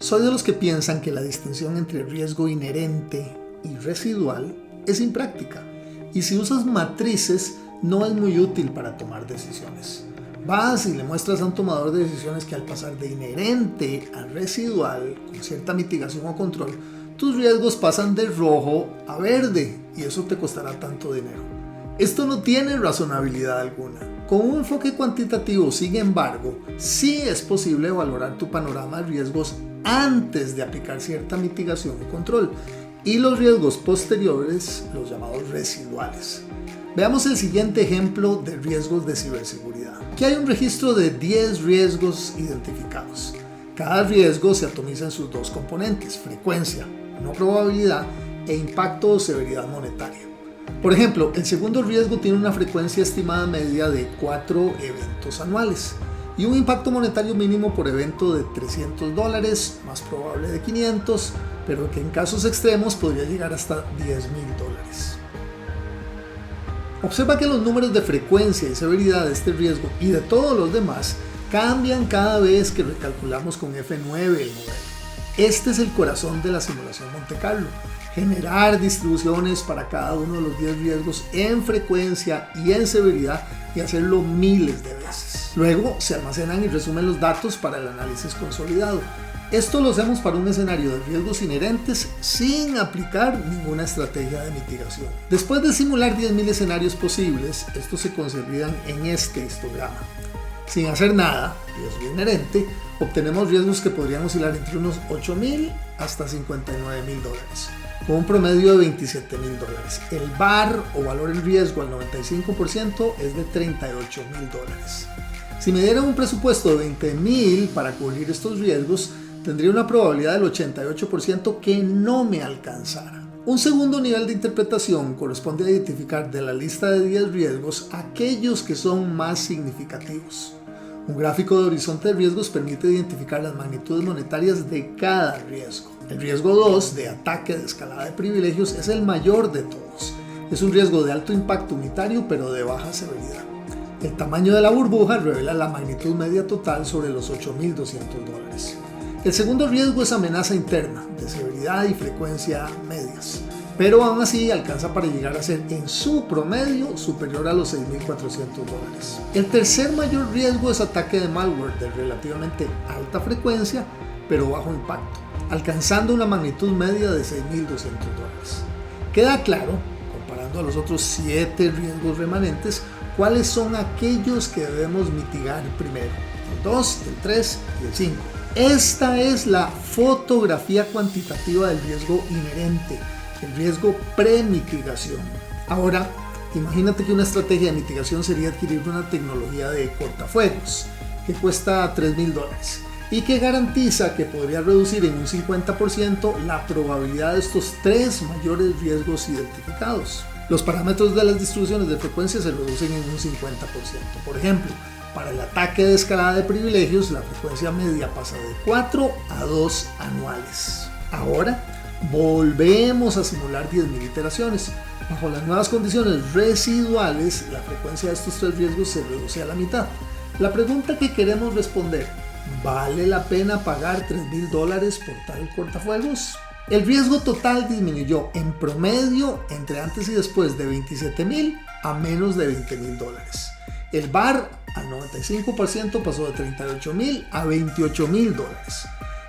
Soy de los que piensan que la distinción entre riesgo inherente y residual es impráctica, y si usas matrices no es muy útil para tomar decisiones. Vas y le muestras a un tomador de decisiones que al pasar de inherente a residual, con cierta mitigación o control, tus riesgos pasan de rojo a verde y eso te costará tanto dinero. Esto no tiene razonabilidad alguna. Con un enfoque cuantitativo, sin embargo, sí es posible valorar tu panorama de riesgos antes de aplicar cierta mitigación o control, y los riesgos posteriores, los llamados residuales. Veamos el siguiente ejemplo de riesgos de ciberseguridad. Aquí hay un registro de 10 riesgos identificados. Cada riesgo se atomiza en sus dos componentes: frecuencia, no probabilidad, e impacto o severidad monetaria. Por ejemplo, el segundo riesgo tiene una frecuencia estimada media de 4 eventos anuales y un impacto monetario mínimo por evento de $300, más probable de 500, pero que en casos extremos podría llegar hasta $10,000. Observa que los números de frecuencia y severidad de este riesgo y de todos los demás cambian cada vez que recalculamos con F9 el modelo. Este es el corazón de la simulación Monte Carlo: generar distribuciones para cada uno de los 10 riesgos en frecuencia y en severidad y hacerlo miles de veces. Luego se almacenan y resumen los datos para el análisis consolidado. Esto lo hacemos para un escenario de riesgos inherentes sin aplicar ninguna estrategia de mitigación. Después de simular 10,000 escenarios posibles, estos se consolidan en este histograma. Sin hacer nada, riesgo inherente, obtenemos riesgos que podrían oscilar entre unos $8,000 hasta $59,000, con un promedio de $27,000. El VAR o valor en riesgo al 95% es de $38,000. Si me dieran un presupuesto de $20,000 para cubrir estos riesgos, tendría una probabilidad del 88% que no me alcanzara. Un segundo nivel de interpretación corresponde a identificar de la lista de 10 riesgos aquellos que son más significativos. Un gráfico de horizonte de riesgos permite identificar las magnitudes monetarias de cada riesgo. El riesgo 2 de ataque de escalada de privilegios es el mayor de todos. Es un riesgo de alto impacto unitario pero de baja severidad. El tamaño de la burbuja revela la magnitud media total sobre los $8,200. El segundo riesgo es amenaza interna, de severidad y frecuencia medias, pero aún así alcanza para llegar a ser en su promedio superior a los $6,400. El tercer mayor riesgo es ataque de malware de relativamente alta frecuencia pero bajo impacto, alcanzando una magnitud media de $6,200. Queda claro, comparando a los otros 7 riesgos remanentes, cuáles son aquellos que debemos mitigar primero: el 2, el 3 y el 5. Esta es la fotografía cuantitativa del riesgo inherente, el riesgo pre-mitigación. Ahora, imagínate que una estrategia de mitigación sería adquirir una tecnología de cortafuegos que cuesta $3,000 y que garantiza que podría reducir en un 50% la probabilidad de estos 3 mayores riesgos identificados. Los parámetros de las distribuciones de frecuencia se reducen en un 50%. Por ejemplo, para el ataque de escalada de privilegios, la frecuencia media pasa de 4 a 2 anuales. Ahora, volvemos a simular 10,000 iteraciones. Bajo las nuevas condiciones residuales, la frecuencia de estos 3 riesgos se reduce a la mitad. La pregunta que queremos responder: ¿vale la pena pagar $3,000 por tal cortafuegos? El riesgo total disminuyó en promedio entre antes y después de $27,000 a menos de $20,000. El VAR al 95% pasó de $38,000 a $28,000.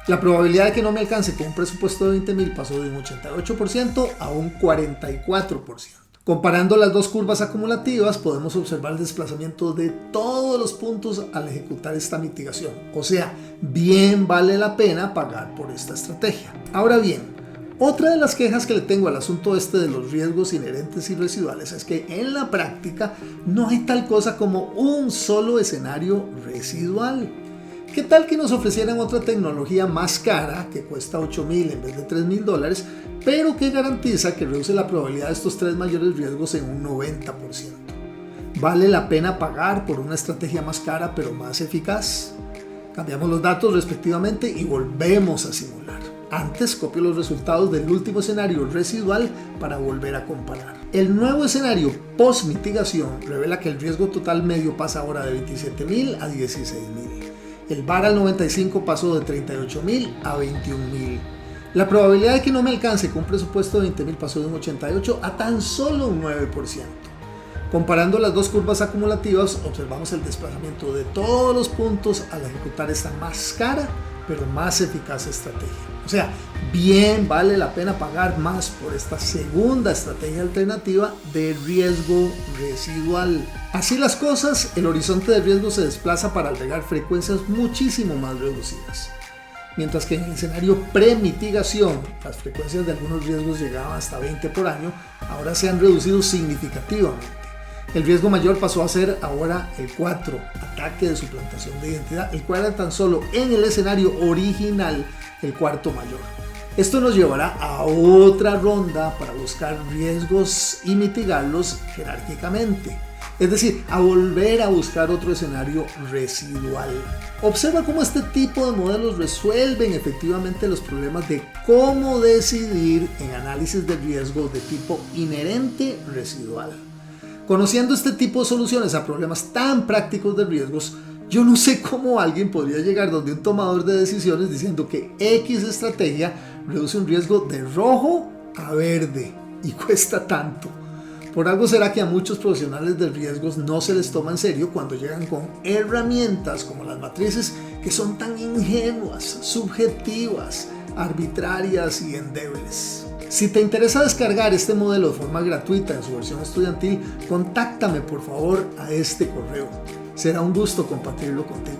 La probabilidad de que no me alcance con un presupuesto de $20,000 pasó de un 88% a un 44%. Comparando las dos curvas acumulativas, podemos observar el desplazamiento de todos los puntos al ejecutar esta mitigación. O sea, bien vale la pena pagar por esta estrategia. Ahora bien, otra de las quejas que le tengo al asunto este de los riesgos inherentes y residuales es que en la práctica no hay tal cosa como un solo escenario residual. ¿Qué tal que nos ofrecieran otra tecnología más cara que cuesta $8,000 en vez de $3,000, pero que garantiza que reduce la probabilidad de estos 3 mayores riesgos en un 90%? ¿Vale la pena pagar por una estrategia más cara pero más eficaz? Cambiamos los datos respectivamente y volvemos a simular. Antes copio los resultados del último escenario residual para volver a comparar. El nuevo escenario post-mitigación revela que el riesgo total medio pasa ahora de $27,000 a $16,000. El VAR al 95 pasó de 38.000 a 21.000. La probabilidad de que no me alcance con un presupuesto de 20.000 pasó de un 88 a tan solo un 9%. Comparando las dos curvas acumulativas, observamos el desplazamiento de todos los puntos al ejecutar esta más cara, pero más eficaz estrategia. O sea, bien vale la pena pagar más por esta segunda estrategia alternativa de riesgo residual. Así las cosas, el horizonte de riesgo se desplaza para albergar frecuencias muchísimo más reducidas. Mientras que en el escenario pre-mitigación, las frecuencias de algunos riesgos llegaban hasta 20 por año, ahora se han reducido significativamente. El riesgo mayor pasó a ser ahora el 4, ataque de suplantación de identidad, el cual era tan solo en el escenario original el cuarto mayor. Esto nos llevará a otra ronda para buscar riesgos y mitigarlos jerárquicamente. Es decir, a volver a buscar otro escenario residual. Observa cómo este tipo de modelos resuelven efectivamente los problemas de cómo decidir en análisis de riesgo de tipo inherente residual. Conociendo este tipo de soluciones a problemas tan prácticos de riesgos, yo no sé cómo alguien podría llegar donde un tomador de decisiones diciendo que X estrategia reduce un riesgo de rojo a verde y cuesta tanto. Por algo será que a muchos profesionales de riesgos no se les toma en serio cuando llegan con herramientas como las matrices que son tan ingenuas, subjetivas, arbitrarias y endebles. Si te interesa descargar este modelo de forma gratuita en su versión estudiantil, contáctame por favor a este correo. Será un gusto compartirlo contigo.